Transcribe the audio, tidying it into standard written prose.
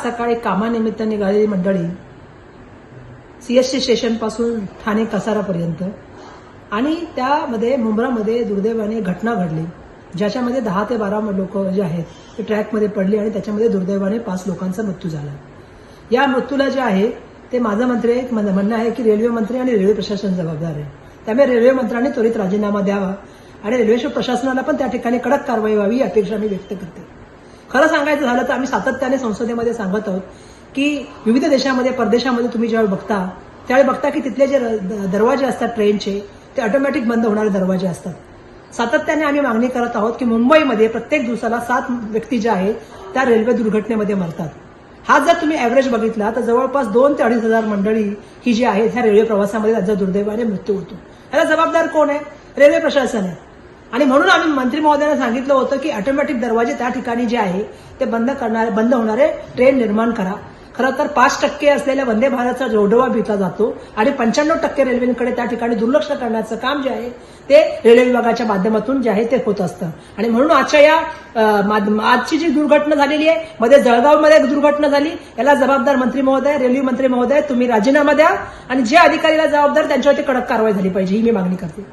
सकाळी कामानिमित्त निघालेली मंडळी सीएसटी स्टेशन पासून ठाणे कसारापर्यंत आणि त्यामध्ये मुंब्रामध्ये दुर्दैवाने घटना घडली, ज्याच्यामध्ये 10 ते 12 लोक जे आहेत ते ट्रॅकमध्ये पडली आणि त्याच्यामध्ये दुर्दैवाने 5 लोकांचा मृत्यू झाला. या मृत्यूला जे आहे ते माझं म्हणणं आहे की रेल्वे मंत्री आणि रेल्वे प्रशासन जबाबदार आहे. त्यामुळे रेल्वे मंत्र्यांनी त्वरित राजीनामा द्यावा आणि रेल्वे प्रशासनाला पण त्या ठिकाणी कडक कारवाई व्हावी ही अपेक्षा मी व्यक्त करते. खरं सांगायचं झालं तर आम्ही सातत्याने संसदेमध्ये सांगत आहोत की विविध देशामध्ये परदेशामध्ये तुम्ही ज्यावेळी बघता त्यावेळी बघता की तिथले जे दरवाजे असतात ट्रेनचे ते ऑटोमॅटिक बंद होणारे दरवाजे असतात. सातत्याने आम्ही मागणी करत आहोत की मुंबईमध्ये प्रत्येक दिवसाला 7 व्यक्ती ज्या आहेत त्या रेल्वे दुर्घटनेमध्ये मरतात. हा जर तुम्ही ॲव्हरेज बघितला तर जवळपास 2 ते 2.5 हजार मंडळी ही जी आहेत ह्या रेल्वे प्रवासामध्ये त्यांचा दुर्दैवाने मृत्यू होतो. याला जबाबदार कोण आहे? रेल्वे प्रशासन आहे. आणि म्हणून आम्ही मंत्री महोदयांना सांगितलं होतं की ऑटोमॅटिक दरवाजे त्या ठिकाणी जे आहे ते बंद होणारे ट्रेन निर्माण करा. खरं तर 5% असलेल्या वंदे भारतचा जोडवा घेतला जातो आणि 95% रेल्वेकडे त्या ठिकाणी दुर्लक्ष करण्याचं काम जे आहे ते रेल्वे विभागाच्या माध्यमातून जे आहे ते होत असतं. आणि म्हणून आजची जी दुर्घटना झालेली आहे, मध्ये जळगावमध्ये एक दुर्घटना झाली, याला जबाबदार मंत्री महोदय, रेल्वे मंत्री महोदय तुम्ही राजीनामा द्या आणि जे अधिकारीला जबाबदार त्यांच्यावरती कडक कारवाई झाली पाहिजे ही मी मागणी करते.